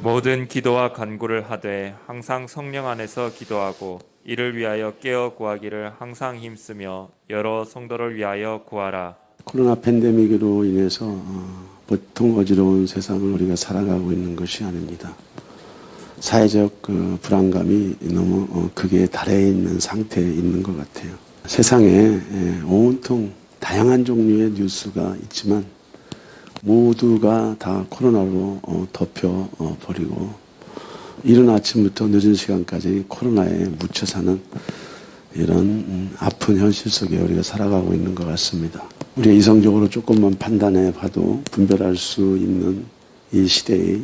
모든 기도와 간구를 하되 항상 성령 안에서 기도하고 이를 위하여 깨어 구하기를 항상 힘쓰며 여러 성도를 위하여 구하라. 코로나 팬데믹으로 인해서 보통 어지러운 세상을 우리가 살아가고 있는 것이 아닙니다. 사회적 불안감이 너무 극에 달해 있는 상태에 있는 것 같아요. 세상에 온통 다양한 종류의 뉴스가 있지만 모두가 다 코로나로 덮여버리고 이른 아침부터 늦은 시간까지 코로나에 묻혀 사는 이런 아픈 현실 속에 우리가 살아가고 있는 것 같습니다. 우리가 이성적으로 조금만 판단해 봐도 분별할 수 있는 이 시대의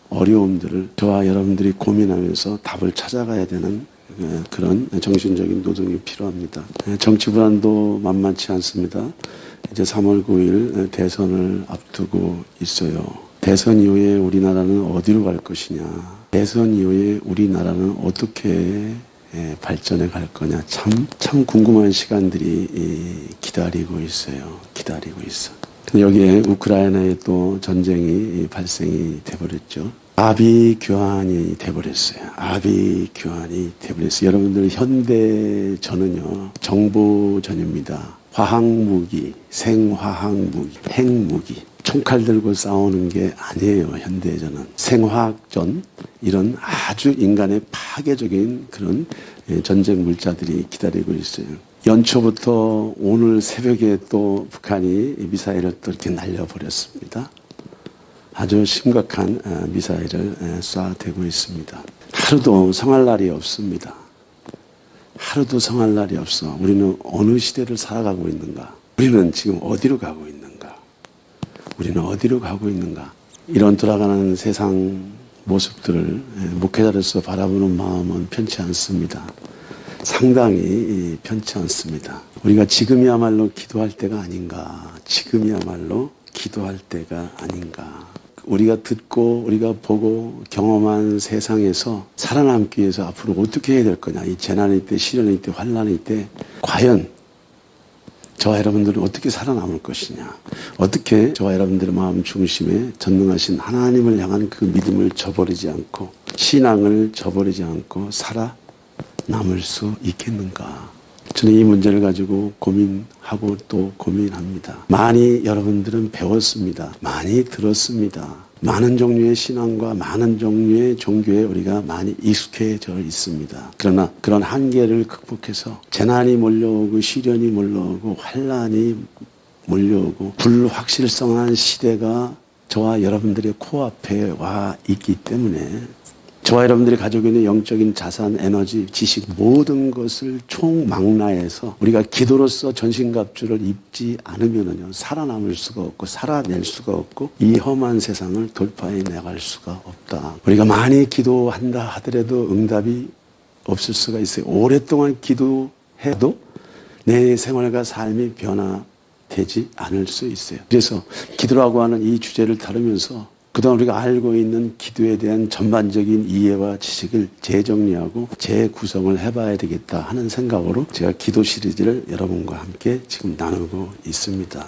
어려움들을 저와 여러분들이 고민하면서 답을 찾아가야 되는 그런 정신적인 노동이 필요합니다. 정치 불안도 만만치 않습니다. 이제 3월 9일 대선을 앞두고 있어요. 대선 이후에 우리나라는 어디로 갈 것이냐. 대선 이후에 우리나라는 어떻게 발전해 갈 거냐. 참 궁금한 시간들이 기다리고 있어요. 기다리고 있어. 여기에 우크라이나에 또 전쟁이 발생이 돼버렸죠. 아비규환이 돼버렸어요. 아비규환이 돼버렸어요. 여러분들 현대전은요. 정보전입니다. 화학무기, 생화학무기, 핵무기, 총칼 들고 싸우는 게 아니에요. 현대전은. 생화학전, 이런 아주 인간의 파괴적인 그런 전쟁 물자들이 기다리고 있어요. 연초부터 오늘 새벽에 또 북한이 미사일을 또 이렇게 날려버렸습니다. 아주 심각한 미사일을 쏴대고 있습니다. 하루도 성할 날이 없습니다. 하루도 성할 날이 없어. 우리는 어느 시대를 살아가고 있는가? 우리는 지금 어디로 가고 있는가? 우리는 어디로 가고 있는가? 이런 돌아가는 세상 모습들을 목회자로서 바라보는 마음은 편치 않습니다. 상당히 편치 않습니다. 우리가 지금이야말로 기도할 때가 아닌가? 지금이야말로 기도할 때가 아닌가? 우리가 듣고 우리가 보고 경험한 세상에서 살아남기 위해서 앞으로 어떻게 해야 될 거냐. 이 재난의 때, 시련의 때, 환난의 때 과연 저와 여러분들은 어떻게 살아남을 것이냐. 어떻게 저와 여러분들의 마음 중심에 전능하신 하나님을 향한 그 믿음을 저버리지 않고 신앙을 저버리지 않고 살아남을 수 있겠는가. 저는 이 문제를 가지고 고민하고 또 고민합니다. 많이 여러분들은 배웠습니다. 많이 들었습니다. 많은 종류의 신앙과 많은 종류의 종교에 우리가 많이 익숙해져 있습니다. 그러나 그런 한계를 극복해서 재난이 몰려오고 시련이 몰려오고 환난이 몰려오고 불확실성한 시대가 저와 여러분들의 코앞에 와 있기 때문에 저와 여러분들이 가지고 있는 영적인 자산, 에너지, 지식 모든 것을 총망라해서 우리가 기도로서 전신갑주를 입지 않으면요 살아남을 수가 없고 살아낼 수가 없고 이 험한 세상을 돌파해 나갈 수가 없다. 우리가 많이 기도한다 하더라도 응답이 없을 수가 있어요. 오랫동안 기도해도 내 생활과 삶이 변화되지 않을 수 있어요. 그래서 기도라고 하는 이 주제를 다루면서 그동안 우리가 알고 있는 기도에 대한 전반적인 이해와 지식을 재정리하고 재구성을 해봐야 되겠다 하는 생각으로 제가 기도 시리즈를 여러분과 함께 지금 나누고 있습니다.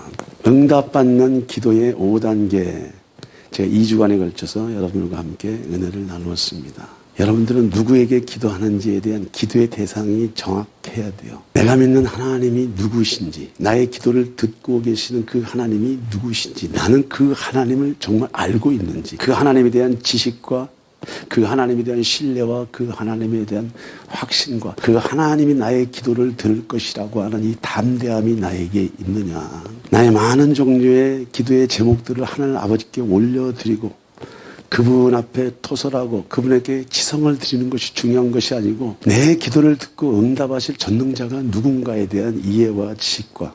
응답받는 기도의 5단계 제가 2주간에 걸쳐서 여러분과 함께 은혜를 나누었습니다. 여러분들은 누구에게 기도하는지에 대한 기도의 대상이 정확해야 돼요. 내가 믿는 하나님이 누구신지, 나의 기도를 듣고 계시는 그 하나님이 누구신지, 나는 그 하나님을 정말 알고 있는지, 그 하나님에 대한 지식과 그 하나님에 대한 신뢰와 그 하나님에 대한 확신과 그 하나님이 나의 기도를 들을 것이라고 하는 이 담대함이 나에게 있느냐. 나의 많은 종류의 기도의 제목들을 하나님 아버지께 올려드리고 그분 앞에 토설하고 그분에게 지성을 드리는 것이 중요한 것이 아니고 내 기도를 듣고 응답하실 전능자가 누군가에 대한 이해와 지식과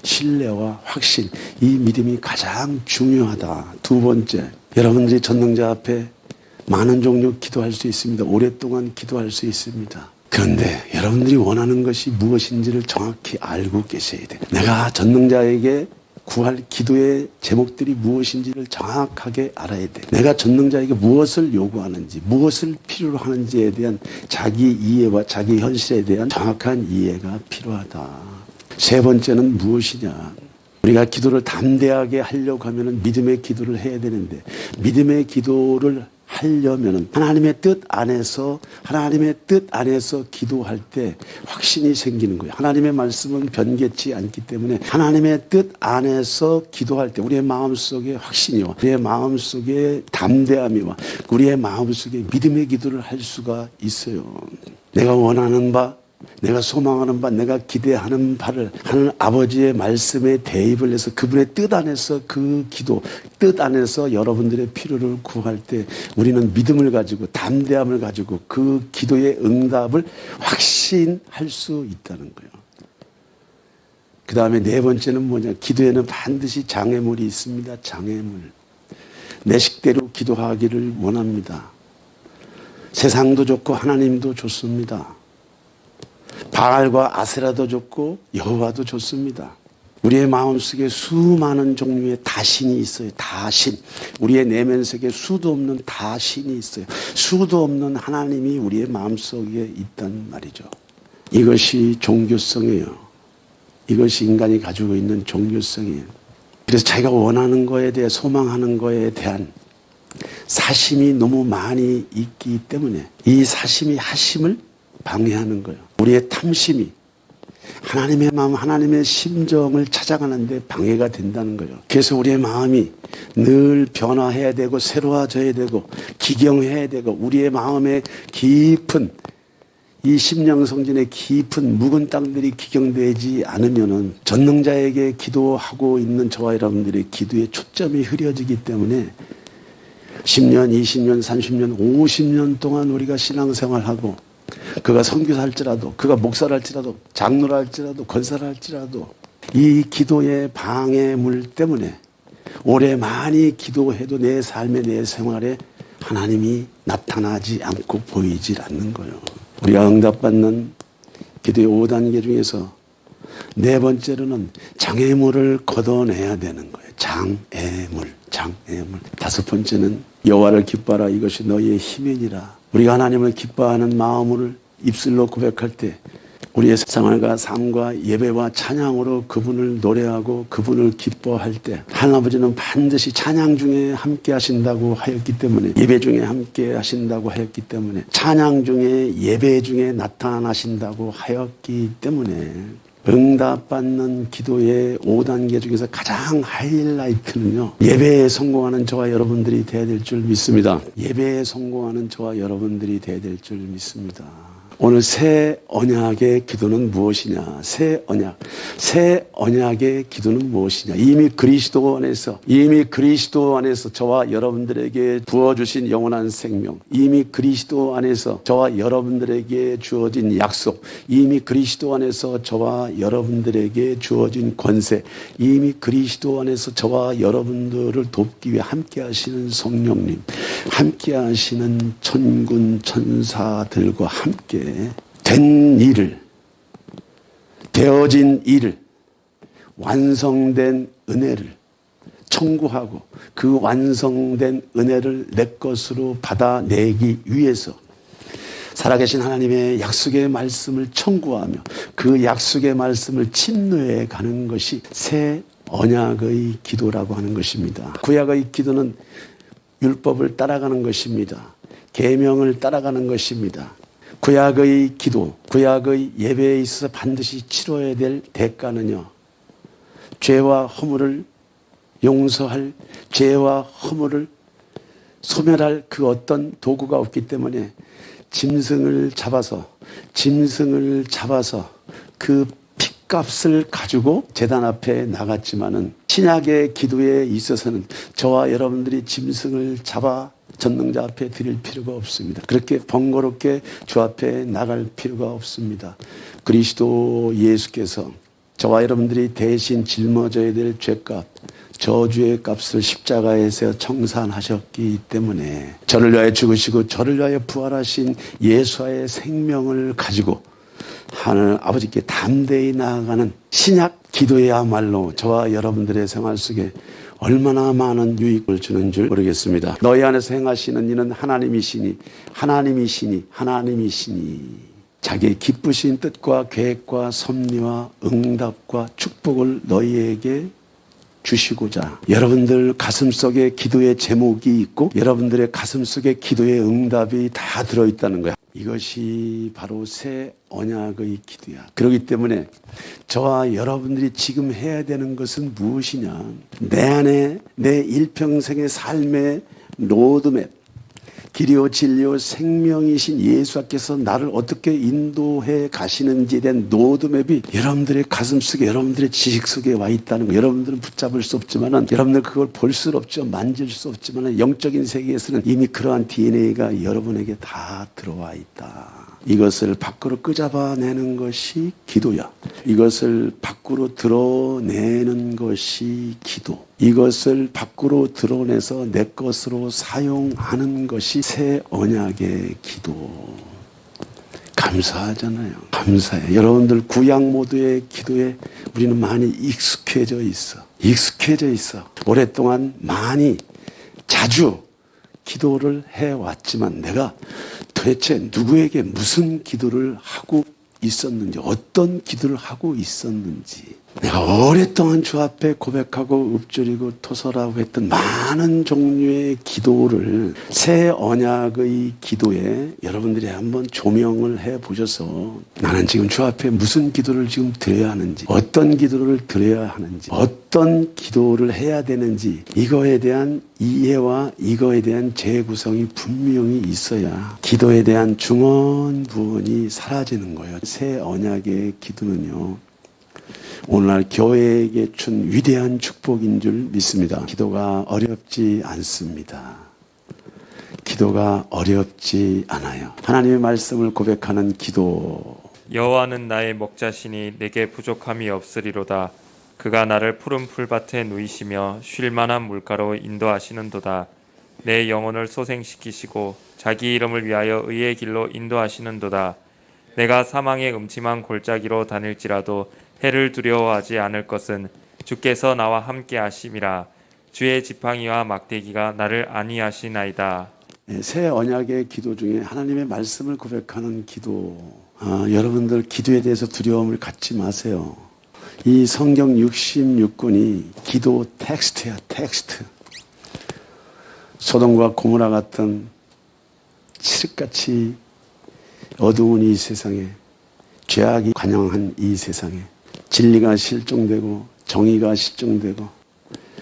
신뢰와 확신, 이 믿음이 가장 중요하다. 두 번째, 여러분들이 전능자 앞에 많은 종류 기도할 수 있습니다. 오랫동안 기도할 수 있습니다. 그런데 여러분들이 원하는 것이 무엇인지를 정확히 알고 계셔야 돼요. 내가 전능자에게 구할 기도의 제목들이 무엇인지를 정확하게 알아야 돼. 내가 전능자에게 무엇을 요구하는지, 무엇을 필요로 하는지에 대한 자기 이해와 자기 현실에 대한 정확한 이해가 필요하다. 세 번째는 무엇이냐? 우리가 기도를 담대하게 하려고 하면 믿음의 기도를 해야 되는데 믿음의 기도를 하려면 하나님의 뜻 안에서 기도할 때 확신이 생기는 거예요. 하나님의 말씀은 변개치 않기 때문에 하나님의 뜻 안에서 기도할 때 우리의 마음속에 확신이와 우리의 마음속에 담대함이와 우리의 마음속에 믿음의 기도를 할 수가 있어요. 내가 원하는 바, 내가 소망하는 바, 내가 기대하는 바를 하는 아버지의 말씀에 대입을 해서 그분의 뜻 안에서 그 기도, 뜻 안에서 여러분들의 필요를 구할 때 우리는 믿음을 가지고 담대함을 가지고 그 기도의 응답을 확신할 수 있다는 거예요. 그 다음에 네 번째는 뭐냐? 기도에는 반드시 장애물이 있습니다. 장애물. 내 식대로 기도하기를 원합니다. 세상도 좋고 하나님도 좋습니다. 바알과 아세라도 좋고 여호와도 좋습니다. 우리의 마음속에 수많은 종류의 다신이 있어요. 다신. 우리의 내면 속에 수도 없는 다신이 있어요. 수도 없는 하나님이 우리의 마음속에 있단 말이죠. 이것이 종교성이에요. 이것이 인간이 가지고 있는 종교성이에요. 그래서 자기가 원하는 거에 대해 소망하는 거에 대한 사심이 너무 많이 있기 때문에 이 사심이 하심을 방해하는 거예요. 우리의 탐심이 하나님의 마음, 하나님의 심정을 찾아가는데 방해가 된다는 거예요. 그래서 우리의 마음이 늘 변화해야 되고 새로워져야 되고 기경해야 되고 우리의 마음에 깊은 이 심령성전의 깊은 묵은 땅들이 기경되지 않으면은 전능자에게 기도하고 있는 저와 여러분들의 기도에 초점이 흐려지기 때문에 10년, 20년, 30년, 50년 동안 우리가 신앙생활하고 그가 선교사할지라도 그가 목사할지라도 장로할지라도 권사할지라도 이 기도의 방해물 때문에 오래 많이 기도해도 내 삶에 내 생활에 하나님이 나타나지 않고 보이질 않는 거예요. 우리가 응답받는 기도의 5단계 중에서 네 번째로는 장애물을 걷어내야 되는 거예요. 장애물. 다섯 번째는 여호와를 기뻐하라. 이것이 너희의 힘이니라. 우리가 하나님을 기뻐하는 마음을 입술로 고백할 때 우리의 생활과 삶과 예배와 찬양으로 그분을 노래하고 그분을 기뻐할 때 하나님아버지는 반드시 찬양 중에 함께 하신다고 하였기 때문에 예배 중에 함께 하신다고 하였기 때문에 찬양 중에 예배 중에 나타나신다고 하였기 때문에 응답받는 기도의 5단계 중에서 가장 하이라이트는요. 예배에 성공하는 저와 여러분들이 되어야 될 줄 믿습니다. 예배에 성공하는 저와 여러분들이 되어야 될 줄 믿습니다. 오늘 새 언약의 기도는 무엇이냐? 새 언약의 기도는 무엇이냐? 이미 그리스도 안에서 저와 여러분들에게 부어주신 영원한 생명, 이미 그리스도 안에서 저와 여러분들에게 주어진 약속, 이미 그리스도 안에서 저와 여러분들에게 주어진 권세, 이미 그리스도 안에서 저와 여러분들을 돕기 위해 함께 하시는 성령님, 함께 하시는 천군 천사들과 함께 된 일을, 되어진 일을, 완성된 은혜를 청구하고 그 완성된 은혜를 내 것으로 받아내기 위해서 살아계신 하나님의 약속의 말씀을 청구하며 그 약속의 말씀을 침노해 가는 것이 새 언약의 기도라고 하는 것입니다. 구약의 기도는 율법을 따라가는 것입니다. 계명을 따라가는 것입니다. 구약의 기도, 구약의 예배에 있어서 반드시 치러야 될 대가는요. 죄와 허물을 용서할, 죄와 허물을 소멸할 그 어떤 도구가 없기 때문에 짐승을 잡아서 그 핏값을 가지고 제단 앞에 나갔지만은 신약의 기도에 있어서는 저와 여러분들이 짐승을 잡아 전능자 앞에 드릴 필요가 없습니다. 그렇게 번거롭게 주 앞에 나갈 필요가 없습니다. 그리스도 예수께서 저와 여러분들이 대신 짊어져야 될 죄값, 저주의 값을 십자가에서 청산하셨기 때문에 저를 위하여 죽으시고 저를 위하여 부활하신 예수와의 생명을 가지고 하늘 아버지께 담대히 나아가는 신약 기도야말로 저와 여러분들의 생활 속에 얼마나 많은 유익을 주는 줄 모르겠습니다. 너희 안에서 행하시는 이는 하나님이시니 자기의 기쁘신 뜻과 계획과 섭리와 응답과 축복을 너희에게 주시고자 여러분들 가슴속에 기도의 제목이 있고 여러분들의 가슴속에 기도의 응답이 다 들어있다는 거야. 이것이 바로 새 언약의 기도야. 그렇기 때문에 저와 여러분들이 지금 해야 되는 것은 무엇이냐, 내 안에 내 일평생의 삶의 로드맵, 길이요 진리요 생명이신 예수께서 나를 어떻게 인도해 가시는지에 대한 로드맵이 여러분들의 가슴속에, 여러분들의 지식 속에 와 있다는 거. 여러분들은 붙잡을 수 없지만은, 여러분들 그걸 볼 수 없죠. 만질 수 없지만은 영적인 세계에서는 이미 그러한 DNA가 여러분에게 다 들어와 있다. 이것을 밖으로 끄잡아내는 것이 기도야. 이것을 밖으로 드러내는 것이 기도. 이것을 밖으로 드러내서 내 것으로 사용하는 것이 새 언약의 기도. 감사하잖아요. 감사해. 여러분들 구약 모두의 기도에 우리는 많이 익숙해져 있어. 익숙해져 있어. 오랫동안 많이 자주 기도를 해왔지만 내가 도대체 누구에게 무슨 기도를 하고 있었는지, 어떤 기도를 하고 있었는지, 내가 오랫동안 주 앞에 고백하고 읊조리고 토설하고 했던 많은 종류의 기도를 새 언약의 기도에 여러분들이 한번 조명을 해보셔서 나는 지금 주 앞에 무슨 기도를 지금 드려야 하는지, 어떤 기도를 드려야 하는지, 어떤 기도를 해야 되는지, 이거에 대한 이해와 이거에 대한 재구성이 분명히 있어야 기도에 대한 중언부언이 사라지는 거예요. 새 언약의 기도는요, 오늘날 교회에게 준 위대한 축복인 줄 믿습니다. 기도가 어렵지 않습니다. 기도가 어렵지 않아요. 하나님의 말씀을 고백하는 기도. 여호와는 나의 목자시니 내게 부족함이 없으리로다. 그가 나를 푸른 풀밭에 누이시며 쉴 만한 물가로 인도하시는도다. 내 영혼을 소생시키시고 자기 이름을 위하여 의의 길로 인도하시는도다. 내가 사망의 음침한 골짜기로 다닐지라도 해를 두려워하지 않을 것은 주께서 나와 함께 하심이라. 주의 지팡이와 막대기가 나를 안위하시나이다. 새 언약의 기도 중에 하나님의 말씀을 고백하는 기도. 여러분들 기도에 대해서 두려움을 갖지 마세요. 이 성경 66권이 기도 텍스트야, 텍스트. 소돔과 고모라 같은 칠흑같이 어두운 이 세상에, 죄악이 관영한 이 세상에 진리가 실종되고 정의가 실종되고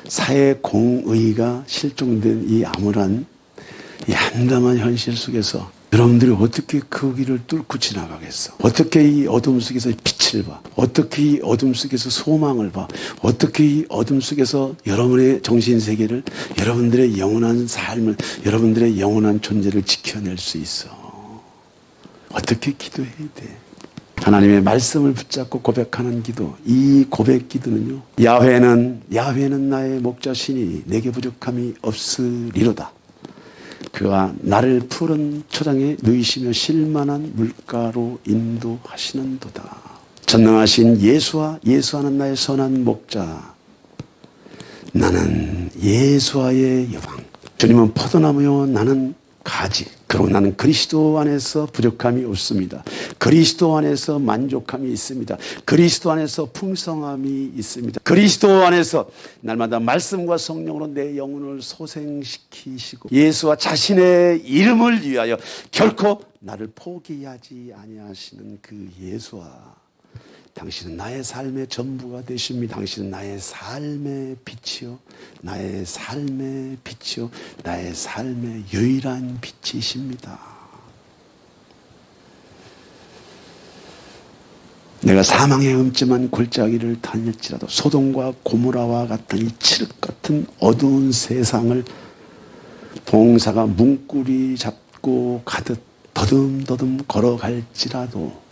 사회 공의가 실종된 이 암울한, 이 암담한 현실 속에서 여러분들이 어떻게 그 길을 뚫고 지나가겠어? 어떻게 이 어둠 속에서 빛을 봐? 어떻게 이 어둠 속에서 소망을 봐? 어떻게 이 어둠 속에서 여러분의 정신세계를, 여러분들의 영원한 삶을, 여러분들의 영원한 존재를 지켜낼 수 있어? 어떻게 기도해야 돼? 하나님의 말씀을 붙잡고 고백하는 기도. 이 고백 기도는요, 야훼는 나의 목자시니 내게 부족함이 없으리로다. 그가 나를 푸른 초장에 누이시며 쉴만한 물가로 인도하시는도다. 전능하신 예수하는 나의 선한 목자. 나는 예수와의 여방. 주님은 포도나무요, 나는 가지. 그러고 나는 그리스도 안에서 부족함이 없습니다. 그리스도 안에서 만족함이 있습니다. 그리스도 안에서 풍성함이 있습니다. 그리스도 안에서 날마다 말씀과 성령으로 내 영혼을 소생시키시고 예수와 자신의 이름을 위하여 결코 나를 포기하지 아니하시는 그 예수와, 당신은 나의 삶의 전부가 되십니다. 당신은 나의 삶의 빛이요, 나의 삶의 빛이요, 나의 삶의 유일한 빛이십니다. 내가 사망의 음침한 골짜기를 다닐지라도 소돔과 고모라와 같은 이 칠흑 같은 어두운 세상을 봉사가 문고리 잡고 가듯 더듬더듬 걸어갈지라도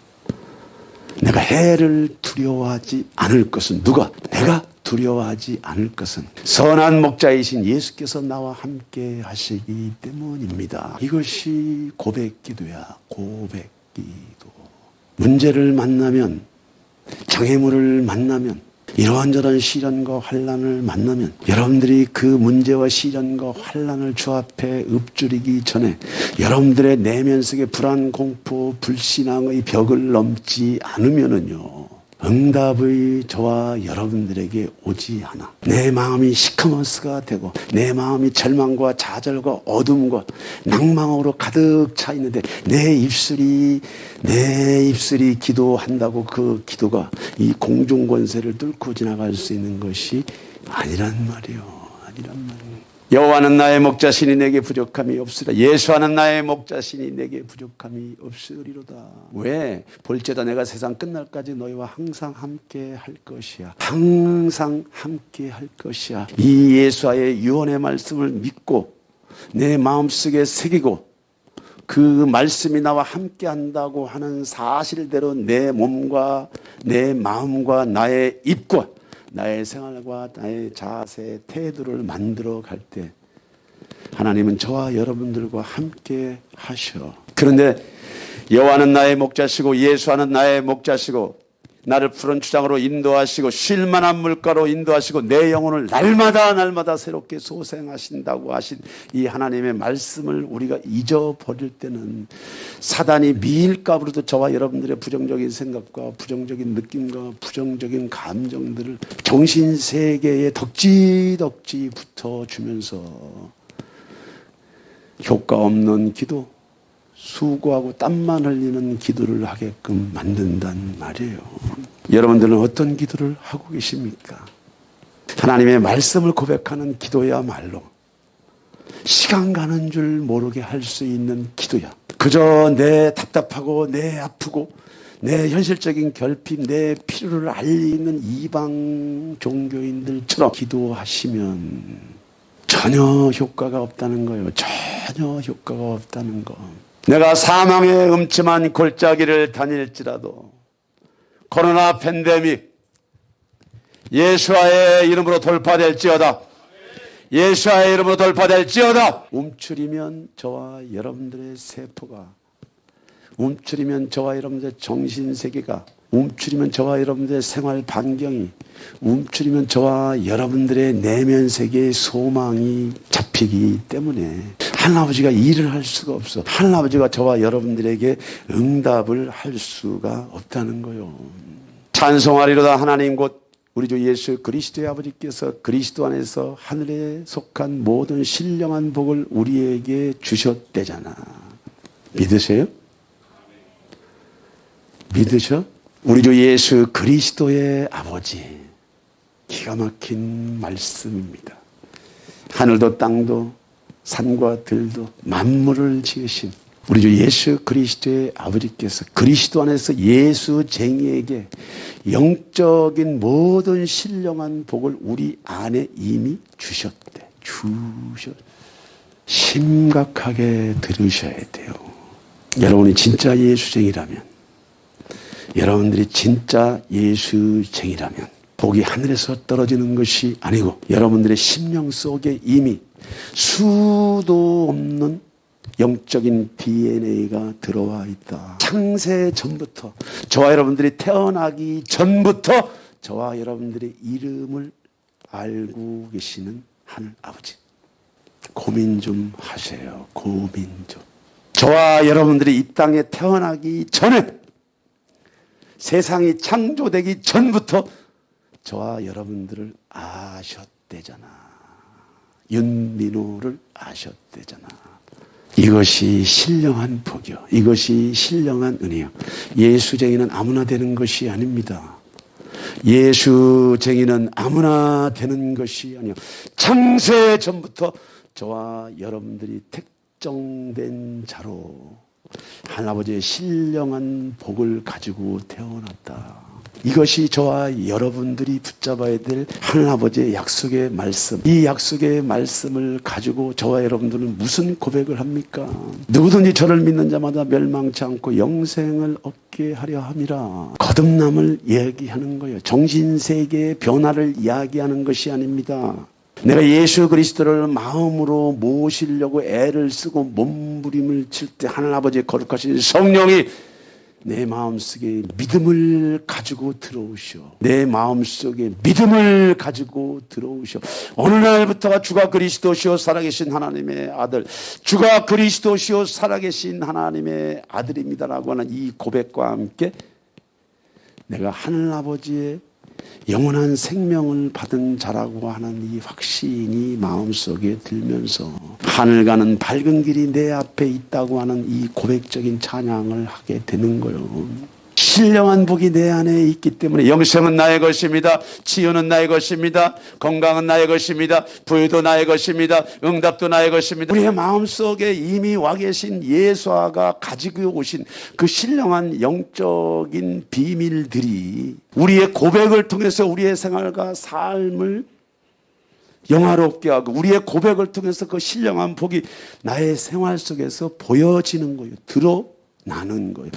내가 해를 두려워하지 않을 것은, 누가? 내가 두려워하지 않을 것은 선한 목자이신 예수께서 나와 함께 하시기 때문입니다. 이것이 고백기도야. 고백기도. 문제를 만나면, 장애물을 만나면, 이러한저러한 시련과 환난을 만나면 여러분들이 그 문제와 시련과 환난을 주 앞에 읊조리기 전에 여러분들의 내면 속에 불안, 공포, 불신앙의 벽을 넘지 않으면은요, 응답의 저와 여러분들에게 오지 않아. 내 마음이 시커먼스가 되고 내 마음이 절망과 좌절과 어둠과 낭망으로 가득 차 있는데 내 입술이 기도한다고 그 기도가 이 공중권세를 뚫고 지나갈 수 있는 것이 아니란 말이요. 여호와는 나의 목자시니 내게 부족함이 없으리라. 예수하는 나의 목자시니 내게 부족함이 없으리로다. 왜? 볼지어다 내가 세상 끝날까지 너희와 항상 함께 할 것이야. 항상 함께 할 것이야. 이 예수와의 유언의 말씀을 믿고 내 마음속에 새기고 그 말씀이 나와 함께 한다고 하는 사실대로 내 몸과 내 마음과 나의 입과 나의 생활과 나의 자세, 태도를 만들어 갈 때 하나님은 저와 여러분들과 함께 하셔. 그런데 여호와는 나의 목자시고 예수와는 나의 목자시고 나를 푸른 추장으로 인도하시고 쉴 만한 물가로 인도하시고 내 영혼을 날마다 새롭게 소생하신다고 하신 이 하나님의 말씀을 우리가 잊어버릴 때는 사단이 미일까부로도 저와 여러분들의 부정적인 생각과 부정적인 느낌과 부정적인 감정들을 정신세계에 덕지 붙어주면서 효과 없는 기도, 수고하고 땀만 흘리는 기도를 하게끔 만든단 말이에요. 여러분들은 어떤 기도를 하고 계십니까? 하나님의 말씀을 고백하는 기도야말로 시간 가는 줄 모르게 할 수 있는 기도야. 그저 내 답답하고 내 아프고 내 현실적인 결핍, 내 필요를 알리는 이방 종교인들처럼 기도하시면 전혀 효과가 없다는 거예요. 전혀 효과가 없다는 거. 내가 사망의 음침한 골짜기를 다닐지라도 코로나 팬데믹 예수와의 이름으로 돌파될지어다. 예수와의 이름으로 돌파될지어다. 움츠리면 저와 여러분들의 세포가, 움츠리면 저와 여러분들의 정신세계가, 움츠리면 저와 여러분들의 생활 반경이, 움츠리면 저와 여러분들의 내면 세계의 소망이 잡히기 때문에 하나님아버지가 일을 할 수가 없어. 하나님아버지가 저와 여러분들에게 응답을 할 수가 없다는 거요. 찬송하리로다. 하나님 곧 우리 주 예수 그리스도의 아버지께서 그리스도 안에서 하늘에 속한 모든 신령한 복을 우리에게 주셨대잖아. 믿으세요? 믿으셔? 우리 주 예수 그리스도의 아버지. 기가 막힌 말씀입니다. 하늘도 땅도 산과 들도 만물을 지으신 우리 주 예수 그리스도의 아버지께서 그리스도 안에서 예수쟁이에게 영적인 모든 신령한 복을 우리 안에 이미 주셨대. 심각하게 들으셔야 돼요. 여러분이 진짜 예수쟁이라면, 여러분들이 진짜 예수쟁이라면 복이 하늘에서 떨어지는 것이 아니고 여러분들의 심령 속에 이미 수도 없는 영적인 DNA가 들어와 있다. 창세 전부터, 저와 여러분들이 태어나기 전부터 저와 여러분들의 이름을 알고 계시는 하늘 아버지. 고민 좀 하세요. 고민 좀. 저와 여러분들이 이 땅에 태어나기 전에, 세상이 창조되기 전부터 저와 여러분들을 아셨대잖아. 윤민호를 아셨대잖아. 이것이 신령한 복이요. 이것이 신령한 은혜요. 예수쟁이는 아무나 되는 것이 아닙니다. 예수쟁이는 아무나 되는 것이 아니요. 창세 전부터 저와 여러분들이 택정된 자로 하나님아버지의 신령한 복을 가지고 태어났다. 이것이 저와 여러분들이 붙잡아야 될 하나님아버지의 약속의 말씀. 이 약속의 말씀을 가지고 저와 여러분들은 무슨 고백을 합니까? 누구든지 저를 믿는 자마다 멸망치 않고 영생을 얻게 하려 함이라. 거듭남을 이야기하는 거예요. 정신세계의 변화를 이야기하는 것이 아닙니다. 내가 예수 그리스도를 마음으로 모시려고 애를 쓰고 몸부림을 칠 때 하나님아버지의 거룩하신 성령이 내 마음속에 믿음을 가지고 들어오셔. 내 마음속에 믿음을 가지고 들어오셔. 어느 날부터가 주가 그리스도시요 살아계신 하나님의 아들, 주가 그리스도시요 살아계신 하나님의 아들입니다라고 하는 이 고백과 함께 내가 하늘아버지의 영원한 생명을 받은 자라고 하는 이 확신이 마음속에 들면서 하늘 가는 밝은 길이 내 앞에 있다고 하는 이 고백적인 찬양을 하게 되는 거예요. 신령한 복이 내 안에 있기 때문에 영생은 나의 것입니다. 치유는 나의 것입니다. 건강은 나의 것입니다. 부유도 나의 것입니다. 응답도 나의 것입니다. 우리의 마음속에 이미 와 계신 예수아가 가지고 오신 그 신령한 영적인 비밀들이 우리의 고백을 통해서 우리의 생활과 삶을 영화롭게 하고 우리의 고백을 통해서 그 신령한 복이 나의 생활 속에서 보여지는 거예요. 드러나는 거예요.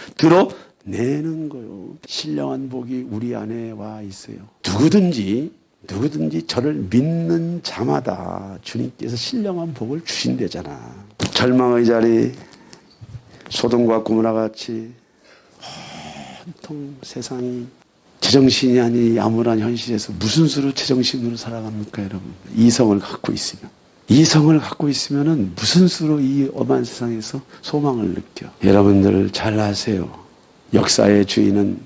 내는 거요. 신령한 복이 우리 안에 와 있어요. 누구든지 저를 믿는 자마다 주님께서 신령한 복을 주신대잖아. 절망의 자리, 소돔과 고모라 같이 온통 세상이 제정신이 아닌 이 암울한 현실에서 무슨 수로 제정신으로 살아갑니까, 여러분? 이성을 갖고 있으면은 무슨 수로 이 엄한 세상에서 소망을 느껴. 여러분들 잘 아세요. 역사의 주인은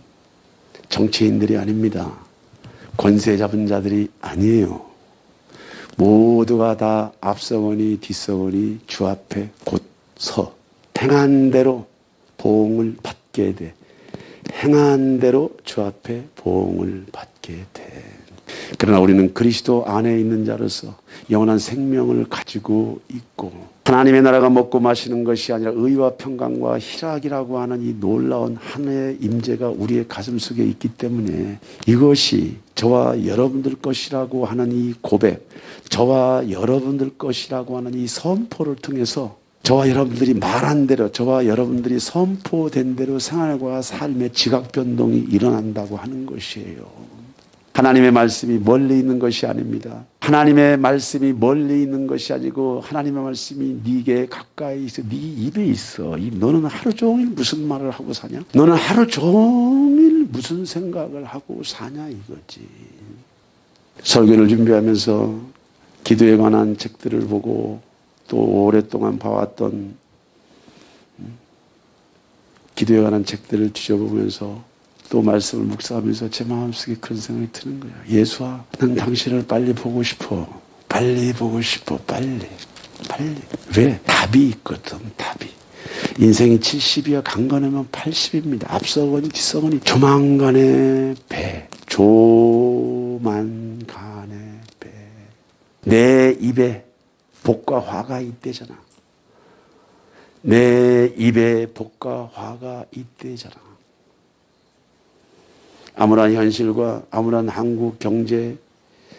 정치인들이 아닙니다. 권세 잡은 자들이 아니에요. 모두가 다 앞서거니 뒤서거니 주 앞에 곧 서. 행한 대로 보응을 받게 돼. 행한 대로 주 앞에 보응을 받게 돼. 그러나 우리는 그리스도 안에 있는 자로서 영원한 생명을 가지고 있고 하나님의 나라가 먹고 마시는 것이 아니라 의와 평강과 희락이라고 하는 이 놀라운 하나의 임재가 우리의 가슴 속에 있기 때문에 이것이 저와 여러분들 것이라고 하는 이 고백, 저와 여러분들 것이라고 하는 이 선포를 통해서 저와 여러분들이 말한 대로, 저와 여러분들이 선포된 대로 생활과 삶의 지각 변동이 일어난다고 하는 것이에요. 하나님의 말씀이 멀리 있는 것이 아닙니다. 하나님의 말씀이 멀리 있는 것이 아니고 하나님의 말씀이 네게 가까이 있어. 네 입에 있어. 너는 하루 종일 무슨 말을 하고 사냐? 너는 하루 종일 무슨 생각을 하고 사냐 이거지. 설교를 준비하면서 기도에 관한 책들을 보고 또 오랫동안 봐왔던 기도에 관한 책들을 뒤져보면서 또 말씀을 묵상하면서 제 마음속에 그런 생각이 드는 거예요. 예수아, 난 당신을 빨리 보고 싶어. 빨리 보고 싶어. 빨리. 왜? 답이 있거든. 답이. 인생이 70이야 강건하면 80입니다. 앞서거니 뒤서거니 조만간의 배. 조만간의 배. 내 입에 복과 화가 있대잖아. 내 입에 복과 화가 있대잖아. 암울한 현실과 암울한 한국 경제,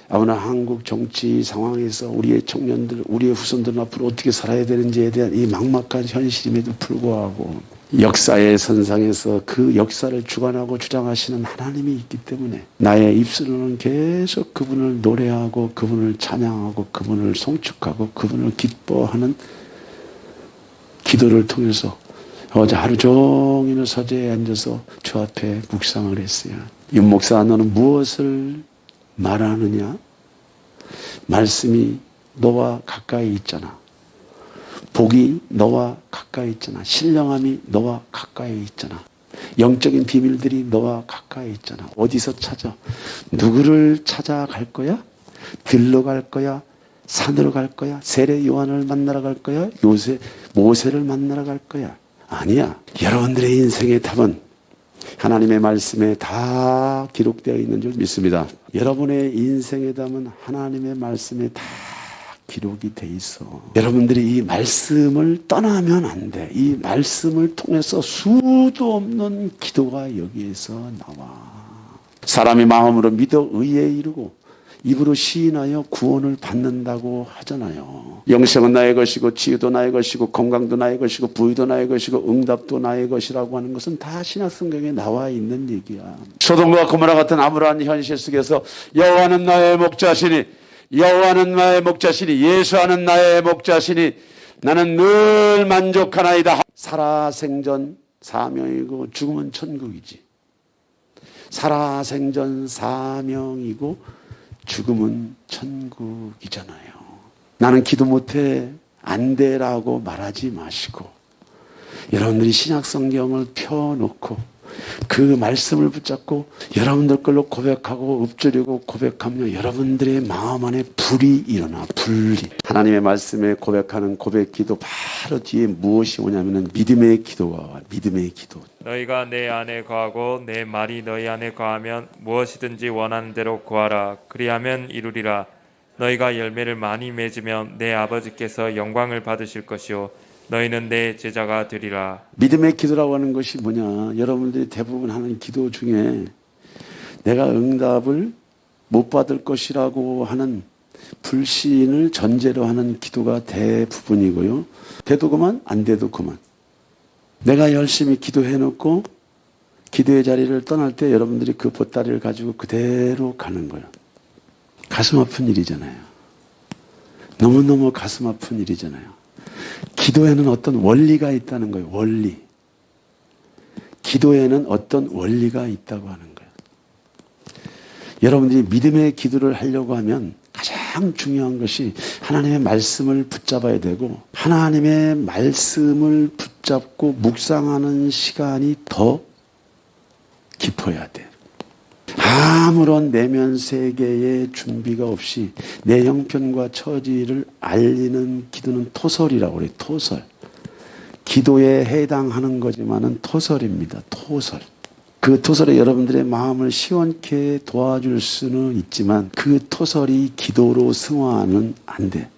암울한 한국 정치 상황에서 우리의 청년들, 우리의 후손들은 앞으로 어떻게 살아야 되는지에 대한 이 막막한 현실임에도 불구하고 역사의 선상에서 그 역사를 주관하고 주장하시는 하나님이 있기 때문에 나의 입술로는 계속 그분을 노래하고 그분을 찬양하고 그분을 송축하고 그분을 기뻐하는 기도를 통해서 어제 하루 종일 서재에 앉아서 주 앞에 묵상을 했어요. 윤 목사, 너는 무엇을 말하느냐? 말씀이 너와 가까이 있잖아. 복이 너와 가까이 있잖아. 신령함이 너와 가까이 있잖아. 영적인 비밀들이 너와 가까이 있잖아. 어디서 찾아? 누구를 찾아갈 거야? 들러 갈 거야? 산으로 갈 거야? 세례 요한을 만나러 갈 거야? 모세를 만나러 갈 거야? 아니야. 여러분들의 인생의 답은 하나님의 말씀에 다 기록되어 있는 줄 믿습니다. 여러분의 인생의 답은 하나님의 말씀에 다 기록이 돼 있어. 여러분들이 이 말씀을 떠나면 안 돼. 이 말씀을 통해서 수도 없는 기도가 여기에서 나와. 사람이 마음으로 믿어 의에 이르고 입으로 시인하여 구원을 받는다고 하잖아요. 영생은 나의 것이고 치유도 나의 것이고 건강도 나의 것이고 부유도 나의 것이고 응답도 나의 것이라고 하는 것은 다 신약 성경에 나와 있는 얘기야. 소돔과 고모라 같은 암울한 현실 속에서 여호와는 나의 목자시니, 여호와는 나의 목자시니, 예수하는 나의 목자시니 나는 늘 만족하나이다. 살아생전 사명이고 죽음은 천국이지. 살아생전 사명이고 죽음은 천국이잖아요. 나는 기도 못해 안 돼라고 말하지 마시고 여러분들이 신약 성경을 펴놓고 그 말씀을 붙잡고 여러분들 걸로 고백하고 읊조리고 고백하며 여러분들의 마음 안에 불이 일어나. 불이. 하나님의 말씀에 고백하는 고백 기도 바로 뒤에 무엇이 오냐면은 믿음의 기도가 와. 믿음의 기도. 너희가 내 안에 거하고 내 말이 너희 안에 거하면 무엇이든지 원하는 대로 구하라. 그리하면 이루리라. 너희가 열매를 많이 맺으면 내 아버지께서 영광을 받으실 것이요 너희는 내 제자가 되리라. 믿음의 기도라고 하는 것이 뭐냐? 여러분들이 대부분 하는 기도 중에 내가 응답을 못 받을 것이라고 하는 불신을 전제로 하는 기도가 대부분이고요. 돼도 그만, 안 돼도 그만. 내가 열심히 기도해놓고 기도의 자리를 떠날 때 여러분들이 그 보따리를 가지고 그대로 가는 거예요. 가슴 아픈 일이잖아요. 너무너무 가슴 아픈 일이잖아요. 기도에는 어떤 원리가 있다는 거예요. 원리. 기도에는 어떤 원리가 있다고 하는 거예요. 여러분들이 믿음의 기도를 하려고 하면 가장 중요한 것이 하나님의 말씀을 붙잡아야 되고 하나님의 말씀을 붙잡고 묵상하는 시간이 더 깊어야 돼요. 아무런 내면 세계의 준비가 없이 내 형편과 처지를 알리는 기도는 토설이라고 그래요. 토설. 기도에 해당하는 거지만은 토설입니다. 토설. 그 토설에 여러분들의 마음을 시원케 도와줄 수는 있지만 그 토설이 기도로 승화는 안 돼.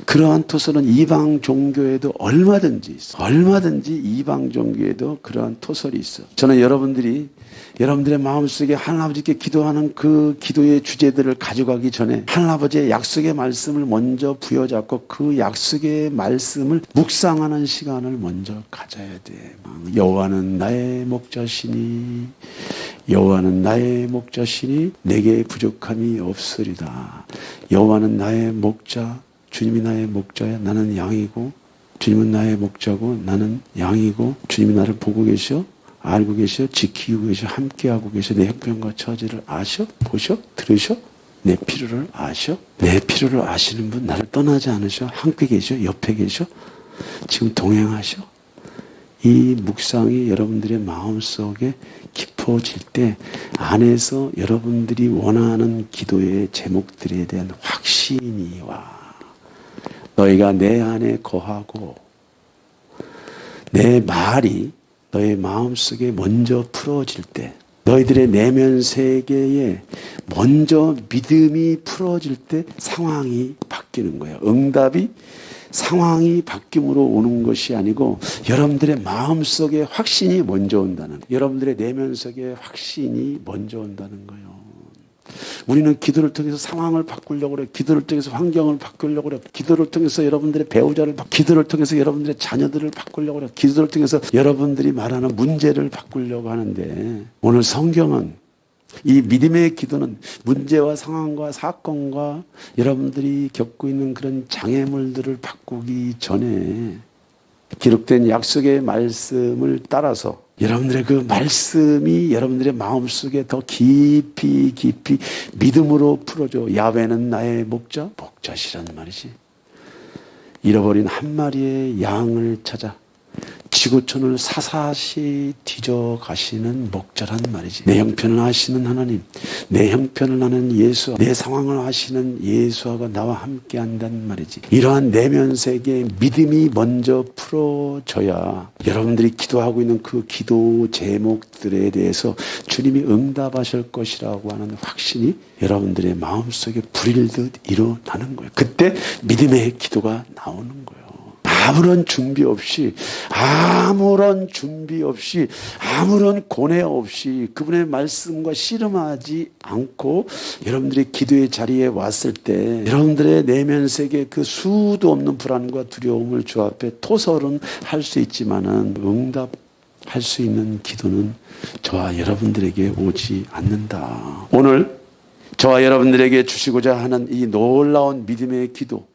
그러한 토설은 이방 종교에도 얼마든지 있어. 얼마든지 이방 종교에도 그러한 토설이 있어. 저는 여러분들의 마음속에 하나님께 기도하는 그 기도의 주제들을 가져가기 전에 하나님의 약속의 말씀을 먼저 부여잡고 그 약속의 말씀을 묵상하는 시간을 먼저 가져야 돼. 여호와는 나의 목자시니 여호와는 나의 목자시니 내게 부족함이 없으리다. 여호와는 나의 목자, 주님이 나의 목자야. 나는 양이고 주님은 나의 목자고 나는 양이고 주님이 나를 보고 계셔. 알고 계셔, 지키고 계셔, 함께하고 계셔. 내 형편과 처지를 아셔, 보셔, 들으셔. 내 필요를 아셔. 내 필요를 아시는 분 나를 떠나지 않으셔. 함께 계셔, 옆에 계셔. 지금 동행하셔. 이 묵상이 여러분들의 마음속에 깊어질 때 안에서 여러분들이 원하는 기도의 제목들에 대한 확신이 와. 너희가 내 안에 거하고 내 말이 너의 마음속에 먼저 풀어질 때 너희들의 내면 세계에 먼저 믿음이 풀어질 때 상황이 바뀌는 거예요. 응답이 상황이 바뀜으로 오는 것이 아니고 여러분들의 마음속에 확신이 먼저 온다는, 여러분들의 내면 속에 확신이 먼저 온다는 거예요. 우리는 기도를 통해서 상황을 바꾸려고 그래요. 기도를 통해서 환경을 바꾸려고 그래요. 기도를 통해서 여러분들의 배우자를 기도를 통해서 여러분들의 자녀들을 바꾸려고 그래요. 기도를 통해서 여러분들이 말하는 문제를 바꾸려고 하는데 오늘 성경은 이 믿음의 기도는 문제와 상황과 사건과 여러분들이 겪고 있는 그런 장애물들을 바꾸기 전에 기록된 약속의 말씀을 따라서 여러분들의 그 말씀이 여러분들의 마음속에 더 깊이 믿음으로 풀어줘. 야훼는 나의 목자시라는 말이지. 잃어버린 한 마리의 양을 찾아 지구촌을 사사시 뒤져가시는 목자란 말이지. 내 형편을 아시는 하나님, 내 형편을 아는 예수, 내 상황을 아시는 예수가 나와 함께 한다는 말이지. 이러한 내면 세계의 믿음이 먼저 풀어져야 여러분들이 기도하고 있는 그 기도 제목들에 대해서 주님이 응답하실 것이라고 하는 확신이 여러분들의 마음속에 불일듯 일어나는 거예요. 그때 믿음의 기도가 나오는 거예요. 아무런 준비 없이 아무런 고뇌 없이 그분의 말씀과 씨름하지 않고 여러분들이 기도의 자리에 왔을 때 여러분들의 내면 세계 그 수도 없는 불안과 두려움을 주 앞에 토설은 할 수 있지만은 응답할 수 있는 기도는 저와 여러분들에게 오지 않는다. 오늘 저와 여러분들에게 주시고자 하는 이 놀라운 믿음의 기도,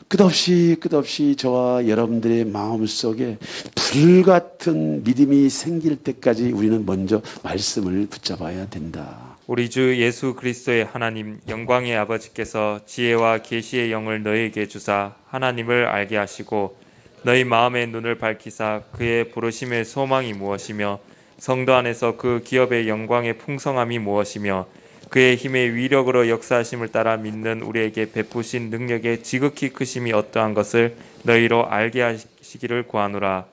끝없이 저와 여러분들의 마음속에 불같은 믿음이 생길 때까지 우리는 먼저 말씀을 붙잡아야 된다. 우리 주 예수 그리스도의 하나님 영광의 아버지께서 지혜와 계시의 영을 너희에게 주사 하나님을 알게 하시고 너희 마음의 눈을 밝히사 그의 부르심의 소망이 무엇이며 성도 안에서 그 기업의 영광의 풍성함이 무엇이며 그의 힘의 위력으로 역사하심을 따라 믿는 우리에게 베푸신 능력의 지극히 크심이 어떠한 것을 너희로 알게 하시기를 구하노라.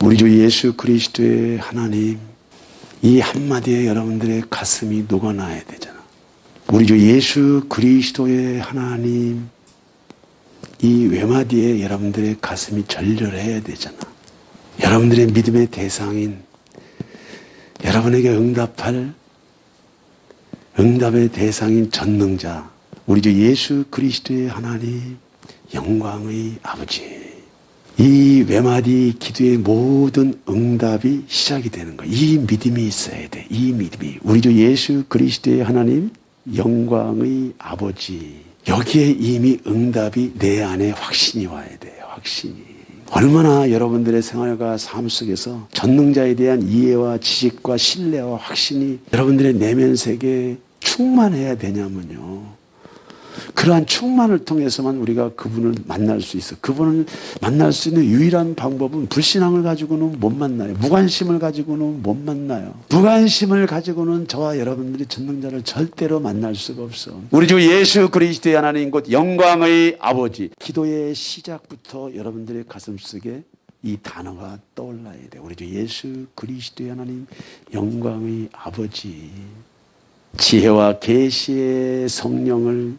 우리 주 예수 그리스도의 하나님, 이 한마디에 여러분들의 가슴이 녹아나야 되잖아. 우리 주 예수 그리스도의 하나님, 이 외마디에 여러분들의 가슴이 절절해야 되잖아. 여러분들의 믿음의 대상인, 여러분에게 응답할 응답의 대상인 전능자, 우리 주 예수 그리스도의 하나님, 영광의 아버지. 이 외마디 기도의 모든 응답이 시작이 되는 거야. 이 믿음이 있어야 돼. 이 믿음이. 우리 주 예수 그리스도의 하나님, 영광의 아버지. 여기에 이미 응답이 내 안에 확신이 와야 돼. 확신이. 얼마나 여러분들의 생활과 삶 속에서 전능자에 대한 이해와 지식과 신뢰와 확신이 여러분들의 내면 세계에 충만해야 되냐면요. 그러한 충만을 통해서만 우리가 그분을 만날 수 있어. 그분을 만날 수 있는 유일한 방법은 불신앙을 가지고는 못 만나요. 무관심을 가지고는 못 만나요. 무관심을 가지고는 저와 여러분들이 전능자를 절대로 만날 수가 없어. 우리 주 예수 그리스도의 하나님 곧 영광의 아버지. 기도의 시작부터 여러분들의 가슴속에 이 단어가 떠올라야 돼. 우리 주 예수 그리스도의 하나님 영광의 아버지. 지혜와 계시의 성령을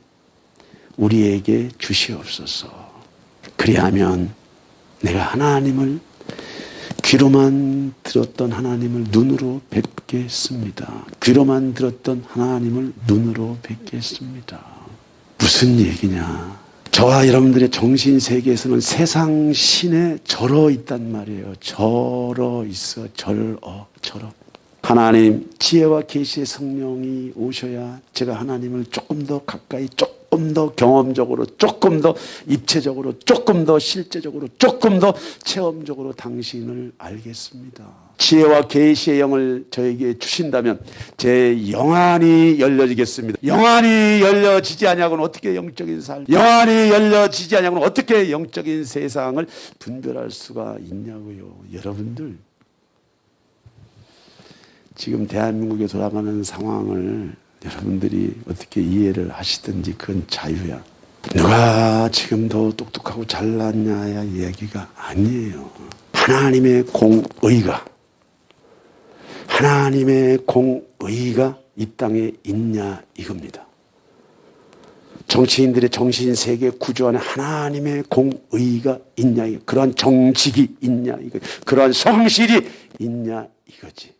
우리에게 주시옵소서. 그리하면 내가 하나님을 귀로만 들었던 하나님을 눈으로 뵙겠습니다. 귀로만 들었던 하나님을 눈으로 뵙겠습니다. 무슨 얘기냐? 저와 여러분들의 정신세계에서는 세상 신에 절어 있단 말이에요. 절어 있어. 절어. 하나님 지혜와 계시의 성령이 오셔야 제가 하나님을 조금 더 가까이, 조금 더 경험적으로, 조금 더 입체적으로, 조금 더 실제적으로, 조금 더 체험적으로 당신을 알겠습니다. 지혜와 계시의 영을 저에게 주신다면 제 영안이 열려지겠습니다. 영안이 열려지지 아니하고는 어떻게 영적인 삶, 영안이 열려지지 아니하고는 어떻게 영적인 세상을 분별할 수가 있냐고요. 여러분들 지금 대한민국에 돌아가는 상황을 여러분들이 어떻게 이해를 하시든지 그건 자유야. 누가 지금 더 똑똑하고 잘났냐야 얘기가 아니에요. 하나님의 공의가 이 땅에 있냐 이겁니다. 정치인들의 정신세계 구조 안에 하나님의 공의가 있냐, 그러한 정직이 있냐, 그러한 성실이 있냐 이거지.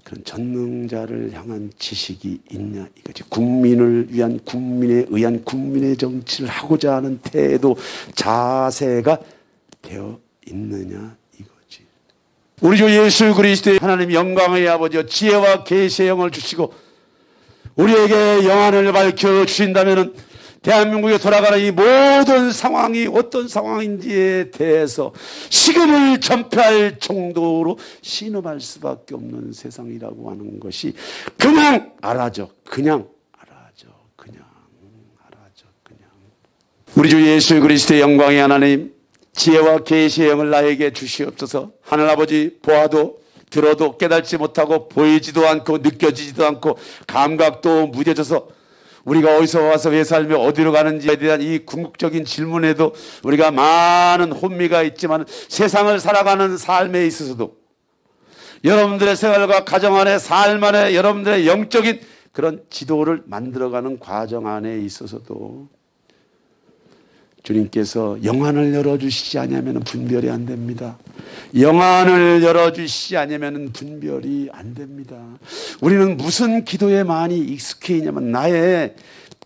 그런 전능자를 향한 지식이 있냐 이거지. 국민을 위한, 국민에 의한 국민의 정치를 하고자 하는 태도, 자세가 되어 있느냐 이거지. 우리 주 예수 그리스도의 하나님 영광의 아버지여, 지혜와 계시의 영을 주시고 우리에게 영안을 밝혀 주신다면 대한민국에 돌아가는 이 모든 상황이 어떤 상황인지에 대해서 식음을 전폐할 정도로 신음할 수밖에 없는 세상이라고 하는 것이 그냥 알아져. 우리 주 예수 그리스도의 영광의 하나님, 지혜와 계시의 영을 나에게 주시옵소서. 하늘아버지, 보아도 들어도 깨달지 못하고 보이지도 않고 느껴지지도 않고 감각도 무뎌져서 우리가 어디서 와서 왜 살며 어디로 가는지에 대한 이 궁극적인 질문에도 우리가 많은 혼미가 있지만 세상을 살아가는 삶에 있어서도 여러분들의 생활과 가정 안에, 삶 안에 여러분들의 영적인 그런 지도를 만들어가는 과정 안에 있어서도 주님께서 영안을 열어주시지 않으면 분별이 안 됩니다. 영안을 열어주시지 않으면 분별이 안 됩니다. 우리는 무슨 기도에 많이 익숙해 있냐면 나의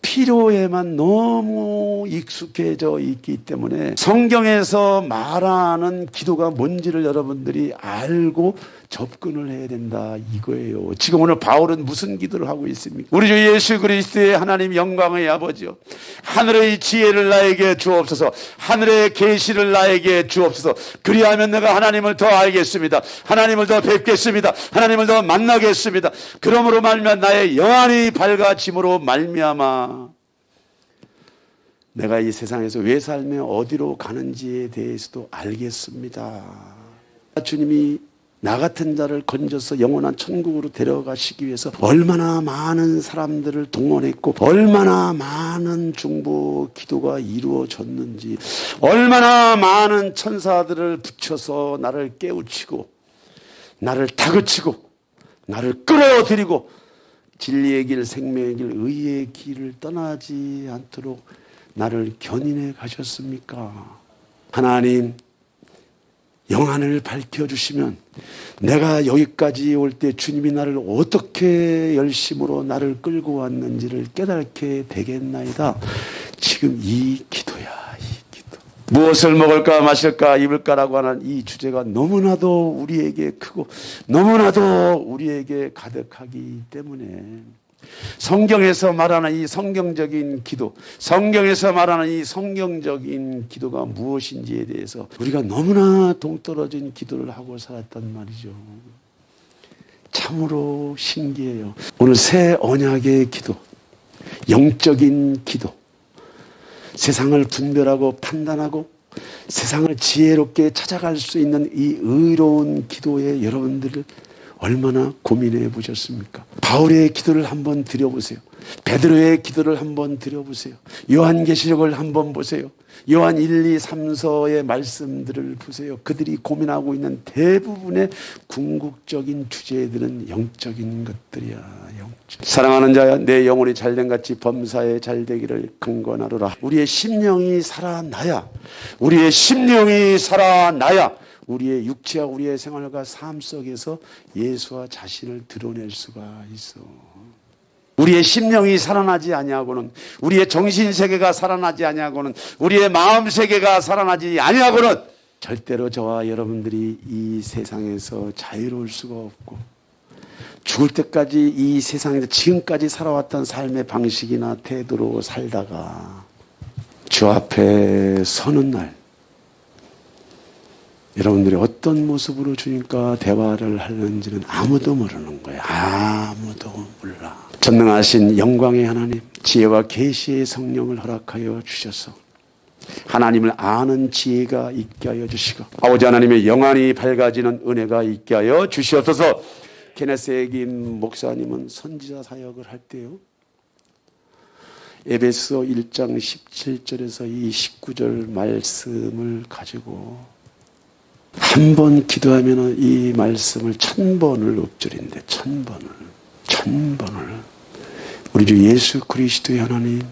필요에만 너무 익숙해져 있기 때문에 성경에서 말하는 기도가 뭔지를 여러분들이 알고 접근을 해야 된다 이거예요. 지금 오늘 바울은 무슨 기도를 하고 있습니까? 우리 주 예수 그리스도의 하나님 영광의 아버지요, 하늘의 지혜를 나에게 주옵소서. 하늘의 계시를 나에게 주옵소서. 그리하면 내가 하나님을 더 알겠습니다. 하나님을 더 뵙겠습니다. 하나님을 더 만나겠습니다. 그러므로 말미암아 나의 영안이 밝아짐으로 말미암아 내가 이 세상에서 왜 살며 어디로 가는지에 대해서도 알겠습니다. 주님이 나 같은 자를 건져서 영원한 천국으로 데려가시기 위해서 얼마나 많은 사람들을 동원했고 얼마나 많은 중보 기도가 이루어졌는지, 얼마나 많은 천사들을 붙여서 나를 깨우치고 나를 다그치고 나를 끌어들이고 진리의 길, 생명의 길, 의의 길을 떠나지 않도록 나를 견인해 가셨습니까? 하나님, 영안을 밝혀주시면 내가 여기까지 올 때 주님이 나를 어떻게 열심으로 나를 끌고 왔는지를 깨닫게 되겠나이다. 지금 이 기도야, 이 기도. 무엇을 먹을까 마실까 입을까라고 하는 이 주제가 너무나도 우리에게 크고 너무나도 우리에게 가득하기 때문에 성경에서 말하는 이 성경적인 기도, 성경에서 말하는 이 성경적인 기도가 무엇인지에 대해서 우리가 너무나 동떨어진 기도를 하고 살았단 말이죠. 참으로 신기해요. 오늘 새 언약의 기도, 영적인 기도, 세상을 분별하고 판단하고 세상을 지혜롭게 찾아갈 수 있는 이 의로운 기도에 여러분들을 얼마나 고민해 보셨습니까? 바울의 기도를 한번 드려보세요. 베드로의 기도를 한번 드려보세요. 요한계시록을 한번 보세요. 요한 1, 2, 3서의 말씀들을 보세요. 그들이 고민하고 있는 대부분의 궁극적인 주제들은 영적인 것들이야. 영적. 사랑하는 자야, 내 영혼이 잘된 같이 범사에 잘되기를 강권하노라. 우리의 심령이 살아나야, 우리의 심령이 살아나야 우리의 육체와 우리의 생활과 삶 속에서 예수와 자신을 드러낼 수가 있어. 우리의 심령이 살아나지 아니하고는, 우리의 정신세계가 살아나지 아니하고는, 우리의 마음세계가 살아나지 아니하고는 절대로 저와 여러분들이 이 세상에서 자유로울 수가 없고, 죽을 때까지 이 세상에서 지금까지 살아왔던 삶의 방식이나 태도로 살다가 주 앞에 서는 날, 여러분들이 어떤 모습으로 주님과 대화를 하는지는 아무도 모르는 거예요. 아무도 몰라. 전능하신 영광의 하나님, 지혜와 계시의 성령을 허락하여 주셔서 하나님을 아는 지혜가 있게 하여 주시고 아버지 하나님의 영안이 밝아지는 은혜가 있게 하여 주시옵소서. 케네스 에김 목사님은 선지자 사역을 할 때요, 에베소 1장 17절에서 이 19절 말씀을 가지고 한 번 기도하면 이 말씀을 1000번을 읊조린대. 1000번을. 우리 주 예수 그리스도의 하나님,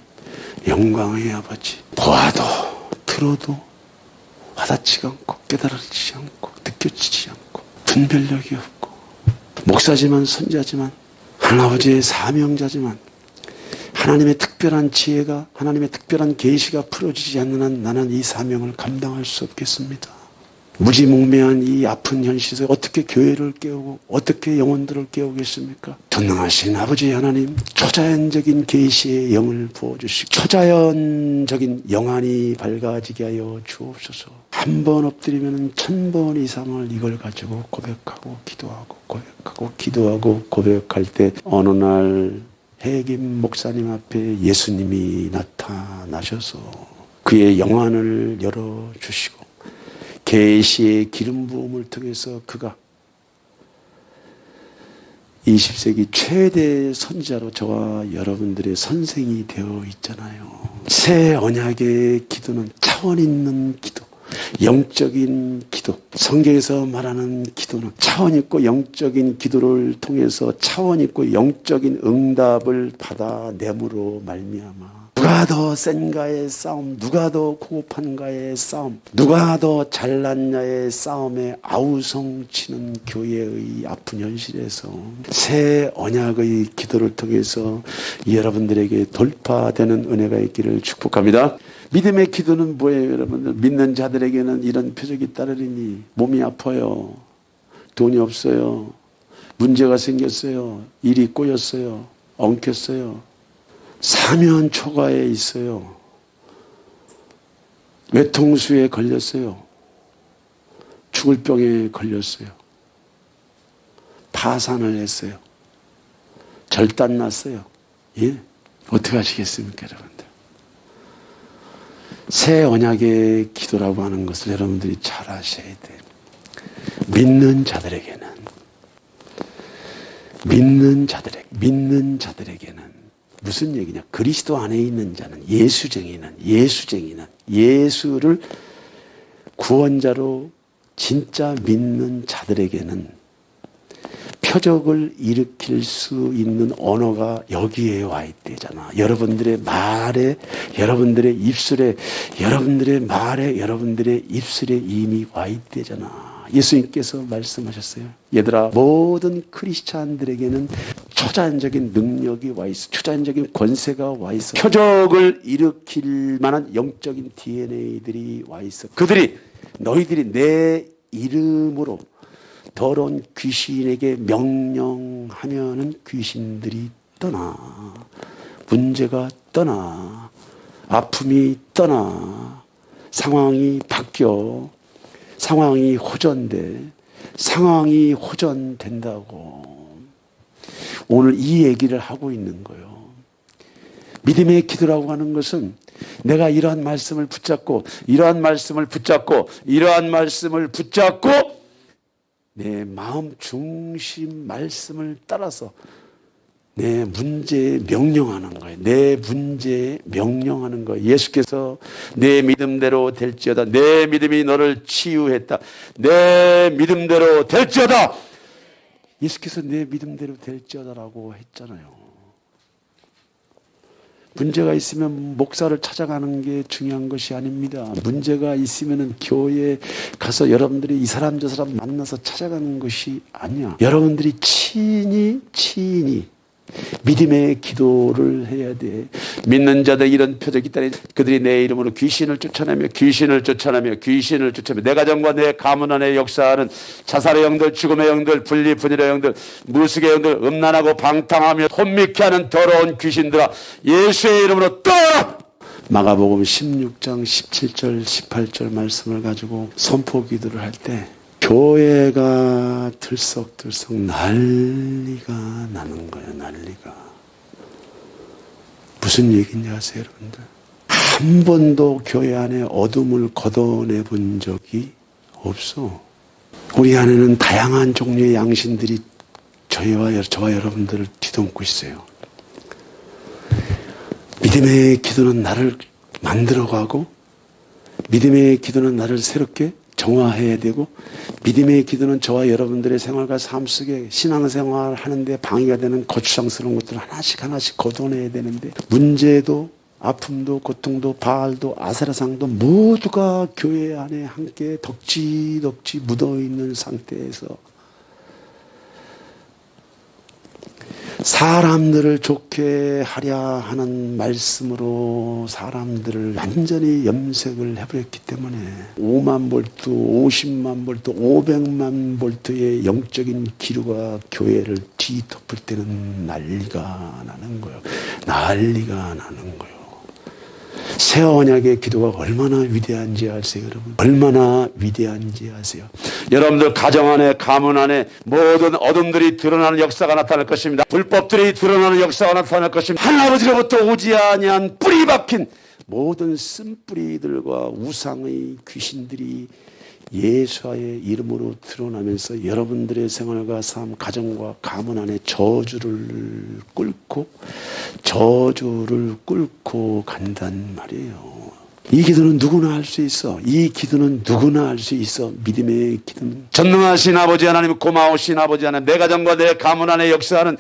영광의 아버지, 보아도 들어도 와닿지가 않고 깨달아지지 않고 느껴지지 않고 분별력이 없고, 목사지만 선지자지만 하나님의 사명자지만 하나님의 특별한 지혜가, 하나님의 특별한 계시가 풀어지지 않는 한 나는 이 사명을 감당할 수 없겠습니다. 무지몽매한 이 아픈 현실에서 어떻게 교회를 깨우고 어떻게 영혼들을 깨우겠습니까? 전능하신 아버지 하나님, 초자연적인 계시의 영을 부어주시고 초자연적인 영안이 밝아지게 하여 주옵소서. 한 번 엎드리면 1000번 이상을 이걸 가지고 고백하고 기도하고 고백할 때 어느 날 해김 목사님 앞에 예수님이 나타나셔서 그의 영안을 열어주시고 계시의 기름 부음을 통해서 그가 20세기 최대 선지자로 저와 여러분들의 선생이 되어 있잖아요. 새 언약의 기도는 차원 있는 기도, 영적인 기도, 성경에서 말하는 기도는 차원 있고 영적인 기도를 통해서 차원 있고 영적인 응답을 받아냄으로 말미암아 누가 더 센가의 싸움, 누가 더 고급한가의 싸움, 누가 더 잘났냐의 싸움에 아우성치는 교회의 아픈 현실에서 새 언약의 기도를 통해서 여러분들에게 돌파되는 은혜가 있기를 축복합니다. 믿음의 기도는 뭐예요, 여러분들? 믿는 자들에게는 이런 표적이 따르리니 몸이 아파요, 돈이 없어요, 문제가 생겼어요, 일이 꼬였어요, 엉켰어요, 사면 초과에 있어요, 외통수에 걸렸어요, 죽을 병에 걸렸어요, 파산을 했어요, 절단 났어요. 예? 어떻게 하시겠습니까, 여러분들? 새 언약의 기도라고 하는 것을 여러분들이 잘 아셔야 돼요. 믿는 자들에게는 믿는 자들에게는 무슨 얘기냐? 그리스도 안에 있는 자는 예수쟁이는 예수를 구원자로 진짜 믿는 자들에게는 표적을 일으킬 수 있는 언어가 여기에 와 있대잖아. 여러분들의 말에, 여러분들의 입술에, 여러분들의 말에, 여러분들의 입술에 이미 와 있대잖아. 예수님께서 말씀하셨어요. 얘들아, 모든 크리스찬들에게는 초자연적인 능력이 와 있어. 초자연적인 권세가 와 있어. 표적을 일으킬 만한 영적인 DNA들이 와 있어. 너희들이 내 이름으로 더러운 귀신에게 명령하면은 귀신들이 떠나. 문제가 떠나. 아픔이 떠나. 상황이 바뀌어. 상황이 호전돼. 상황이 호전된다고. 오늘 이 얘기를 하고 있는 거예요. 믿음의 기도라고 하는 것은 내가 이러한 말씀을 붙잡고 내 마음 중심 말씀을 따라서 내 문제에 명령하는 거예요. 내 문제에 명령하는 거예요. 예수께서 내 믿음대로 될지어다. 내 믿음이 너를 치유했다. 내 믿음대로 될지어다. 예수께서 내 믿음대로 될지어다라고 했잖아요. 문제가 있으면 목사를 찾아가는 게 중요한 것이 아닙니다. 문제가 있으면 교회에 가서 여러분들이 이 사람 저 사람 만나서 찾아가는 것이 아니야. 여러분들이 친히 믿음의 기도를 해야 돼. 믿는 자들 이런 표적이 있다니 그들이 내 이름으로 귀신을 쫓아내며 내 가정과 내 가문 안에 역사하는 자살의 영들, 죽음의 영들, 분리분열의 영들, 무속의 영들, 음란하고 방탕하며 혼미케 하는 더러운 귀신들아, 예수의 이름으로 떠나라! 마가복음 16장 17절 18절 말씀을 가지고 선포 기도를 할 때 교회가 들썩들썩 난리가 나는 거예요. 난리가. 무슨 얘기인지 아세요, 여러분들? 한 번도 교회 안에 어둠을 걷어내 본 적이 없어. 우리 안에는 다양한 종류의 양신들이 저와 여러분들을 뒤덮고 있어요. 믿음의 기도는 나를 만들어가고, 믿음의 기도는 나를 새롭게 정화해야 되고, 믿음의 기도는 저와 여러분들의 생활과 삶 속에 신앙생활 하는데 방해가 되는 거추장스러운 것들을 하나씩 걷어내야 되는데, 문제도 아픔도 고통도 바알도 아세라상도 모두가 교회 안에 함께 덕지덕지 묻어있는 상태에서 사람들을 좋게 하려 하는 말씀으로 사람들을 완전히 염색을 해버렸기 때문에 5만 볼트, 50만 볼트, 500만 볼트의 영적인 기류가 교회를 뒤덮을 때는 난리가 나는 거예요. 난리가 나는 거예요. 새 언약의 기도가 얼마나 위대한지 아세요, 여러분? 얼마나 위대한지 아세요? 여러분들 가정 안에, 가문 안에 모든 어둠들이 드러나는 역사가 나타날 것입니다. 불법들이 드러나는 역사가 나타날 것입니다. 하나님으로부터 오지 아니한 뿌리 박힌 모든 쓴뿌리들과 우상의 귀신들이 예수의 이름으로 드러나면서 여러분들의 생활과 삶, 가정과 가문 안에 저주를 꿇고 간단 말이에요. 이 기도는 누구나 할 수 있어. 믿음의 기도는. 전능하신 아버지 하나님, 고마우신 아버지 하나님, 내 가정과 내 가문 안에 역사하는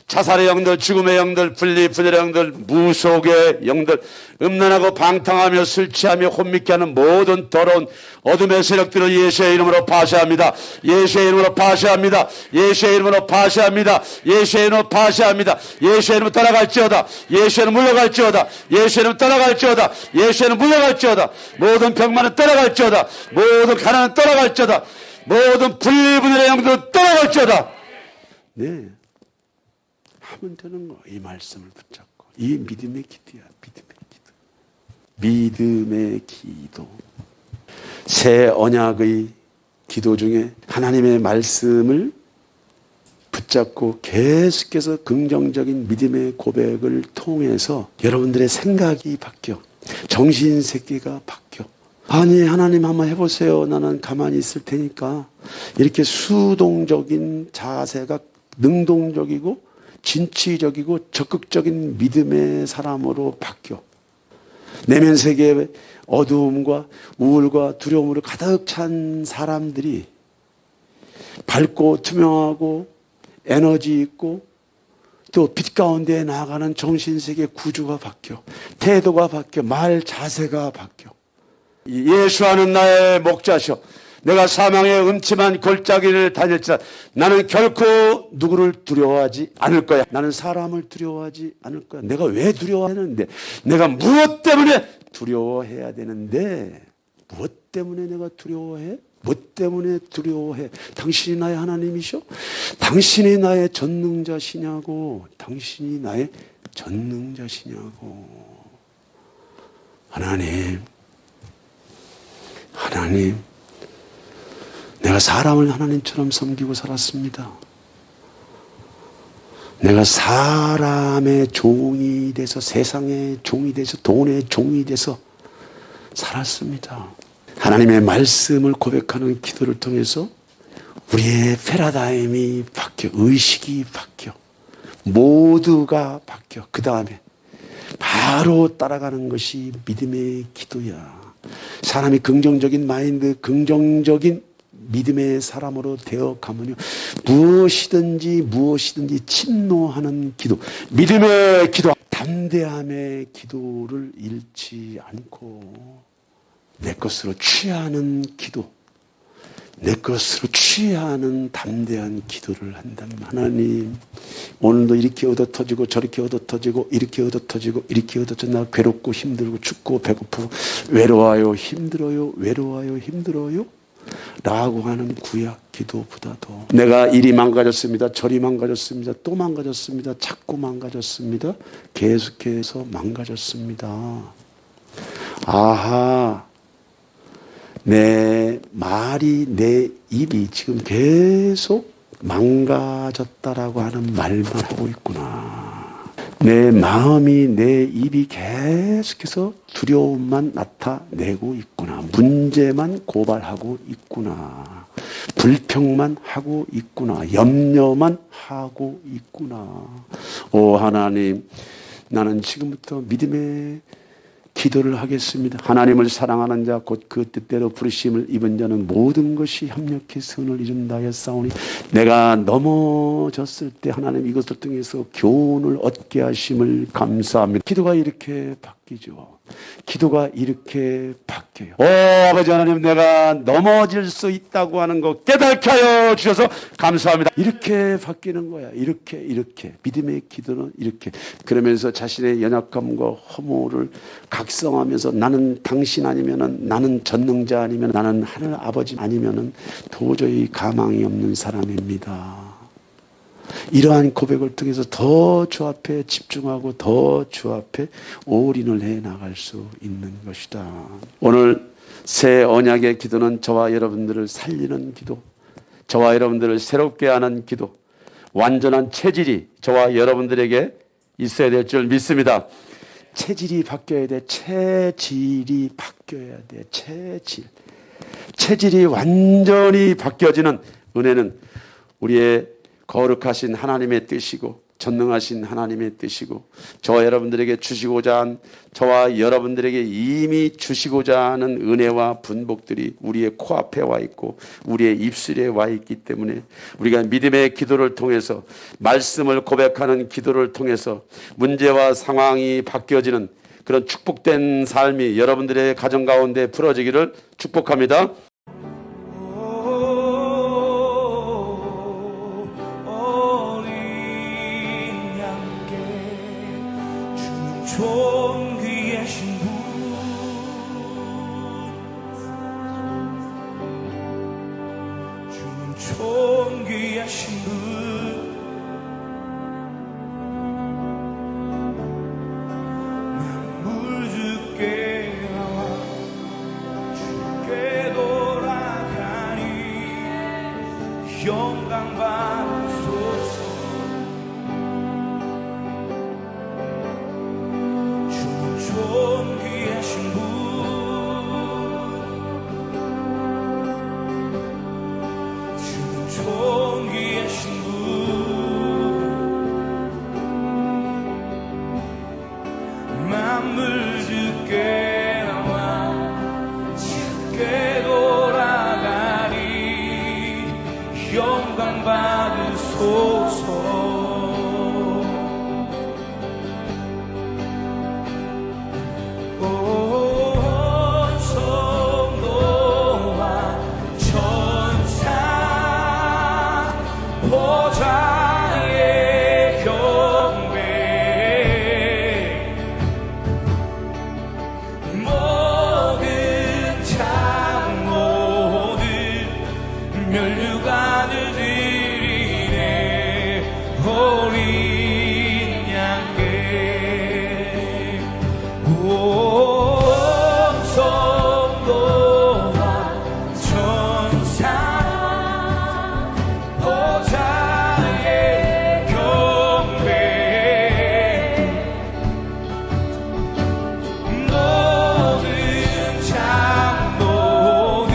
자살의 영들, 죽음의 영들, 분리분열의 영들, 무속의 영들, 음란하고 방탕하며 술 취하며 혼미케 하는 모든 더러운 어둠의 세력들을 예수의 이름으로 파쇄합니다. 예수의 이름으로 파쇄합니다. 예수의 이름으로 파쇄합니다. 예수의 이름으로 파쇄합니다. 예수의 이름으로 따라갈지어다. 예수의 이름으로 물러갈지어다. 예수의 이름으로 따라갈지어다. 예수의 이름으로 물러갈지어다. 모든 병만은 따라갈지어다. 모든 가난은 따라갈지어다. 모든 분리분열의 영들은 따라갈지어다. 네. 하면 되는 거. 이 말씀을 붙잡고. 이 믿음의 기도야. 믿음의 기도. 새 언약의 기도 중에 하나님의 말씀을 붙잡고 계속해서 긍정적인 믿음의 고백을 통해서 여러분들의 생각이 바뀌어. 정신세계가 바뀌어. 아니, 하나님 한번 해보세요. 나는 가만히 있을 테니까. 이렇게 수동적인 자세가 능동적이고 진취적이고 적극적인 믿음의 사람으로 바뀌어. 내면 세계의 어두움과 우울과 두려움으로 가득 찬 사람들이 밝고 투명하고 에너지 있고 또 빛 가운데 나아가는 정신세계 구조가 바뀌어. 태도가 바뀌어. 말 자세가 바뀌어. 예수와는 나의 목자시오. 내가 사망의 음침한 골짜기를 다닐지라 나는 결코 누구를 두려워하지 않을 거야. 나는 사람을 두려워하지 않을 거야. 내가 왜 두려워하는데? 내가 무엇 때문에 두려워해야 되는데? 무엇 때문에 내가 두려워해? 무엇 때문에 두려워해? 당신이 나의 하나님이셔? 당신이 나의 전능자시냐고? 당신이 나의 전능자시냐고? 하나님, 내가 사람을 하나님처럼 섬기고 살았습니다. 내가 사람의 종이 돼서, 세상의 종이 돼서, 돈의 종이 돼서 살았습니다. 하나님의 말씀을 고백하는 기도를 통해서 우리의 패러다임이 바뀌어, 의식이 바뀌어, 모두가 바뀌어. 그 다음에 바로 따라가는 것이 믿음의 기도야. 사람이 긍정적인 마인드, 긍정적인 믿음의 사람으로 되어가면요, 무엇이든지 침노하는 기도, 믿음의 기도, 담대함의 기도를 잃지 않고 내 것으로 취하는 기도, 내 것으로 취하는 담대한 기도를 한다면, 하나님 오늘도 이렇게 얻어터지고 저렇게 얻어터지고 이렇게 얻어터지고 이렇게 얻어터지고 나 괴롭고 힘들고 춥고 배고프고 외로워요 힘들어요 라고 하는 구약 기도보다도 내가 이리 망가졌습니다, 저리 망가졌습니다, 또 망가졌습니다, 자꾸 망가졌습니다, 계속해서 망가졌습니다. 아하, 내 말이, 내 입이 지금 계속 망가졌다라고 하는 말만 하고 있구나. 내 마음이, 내 입이 계속해서 두려움만 나타내고 있구나. 문제만 고발하고 있구나. 불평만 하고 있구나. 염려만 하고 있구나. 오 하나님, 나는 지금부터 믿음의 기도를 하겠습니다. 하나님을 사랑하는 자 곧 그 뜻대로 부르심을 입은 자는 모든 것이 협력해 선을 이룬다 하였사오니, 내가 넘어졌을 때 하나님 이것을 통해서 교훈을 얻게 하심을 감사합니다. 기도가 이렇게 바뀌죠. 기도가 이렇게 바뀌어요. 오 아버지 하나님, 내가 넘어질 수 있다고 하는 거 깨닫게 하여 주셔서 감사합니다. 이렇게 바뀌는 거야. 이렇게 믿음의 기도는 이렇게. 그러면서 자신의 연약함과 허물을 각성하면서 나는 당신 아니면은, 나는 전능자 아니면, 나는 하늘 아버지 아니면은 도저히 가망이 없는 사람입니다. 이러한 고백을 통해서 더 주 앞에 집중하고 더 주 앞에 올인을 해 나갈 수 있는 것이다. 오늘 새 언약의 기도는 저와 여러분들을 살리는 기도, 저와 여러분들을 새롭게 하는 기도, 완전한 체질이 저와 여러분들에게 있어야 될 줄 믿습니다. 체질이 바뀌어야 돼. 체질이 바뀌어야 돼. 체질이 완전히 바뀌어지는 은혜는 우리의 거룩하신 하나님의 뜻이고 전능하신 하나님의 뜻이고, 저와 여러분들에게 주시고자 한, 저와 여러분들에게 이미 주시고자 하는 은혜와 분복들이 우리의 코앞에 와 있고 우리의 입술에 와 있기 때문에, 우리가 믿음의 기도를 통해서, 말씀을 고백하는 기도를 통해서 문제와 상황이 바뀌어지는 그런 축복된 삶이 여러분들의 가정 가운데 풀어지기를 축복합니다. 존귀하신 분, 주는 존귀하신 분, 만물 주께 나와 주께 돌아가니 영광 받으소서. 존귀하신 분, 주는 존귀하신 분, 온 성도와 천사 보좌의 경배 모든 장로들 면류관을 드리네 어린 양께 온 성도와 천사 보좌의 경배 모든 장로들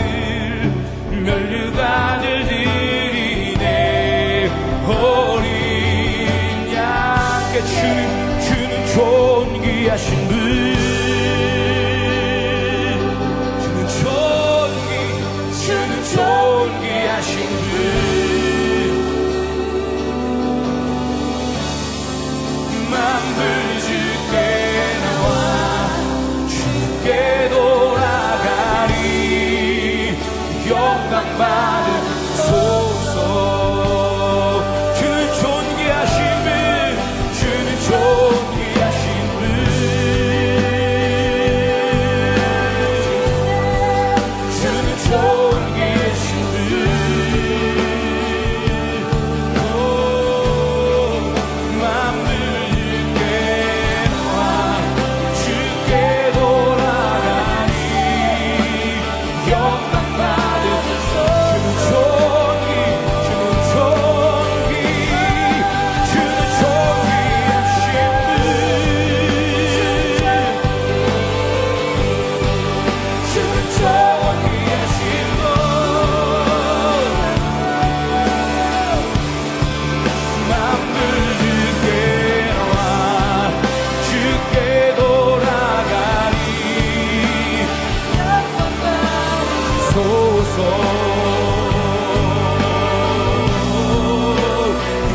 면류관을 드리네 어린 양께 주는 존귀하신 분 주는 존귀하신 분 만물 주께 나와 주께 돌아가리 영광 받으소서 주는 존귀하신 분 주는 존귀하신 분 주는 존귀하신 분 만물 주께 나와 주께 돌아가니 영광 받으소서 주는 존귀 주는 존귀하신 분 주는 존귀하신 분 만물 주께 나와 주께 돌아가니 소서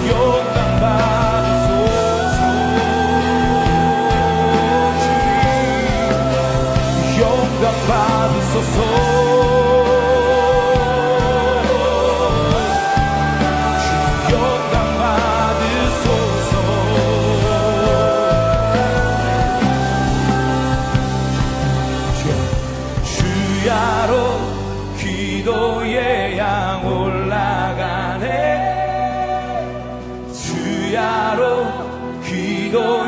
영광 받으소서 주님 영광 받으소서 영광 받으소서 주야로 기도의 양 올라가네 주야로 기도의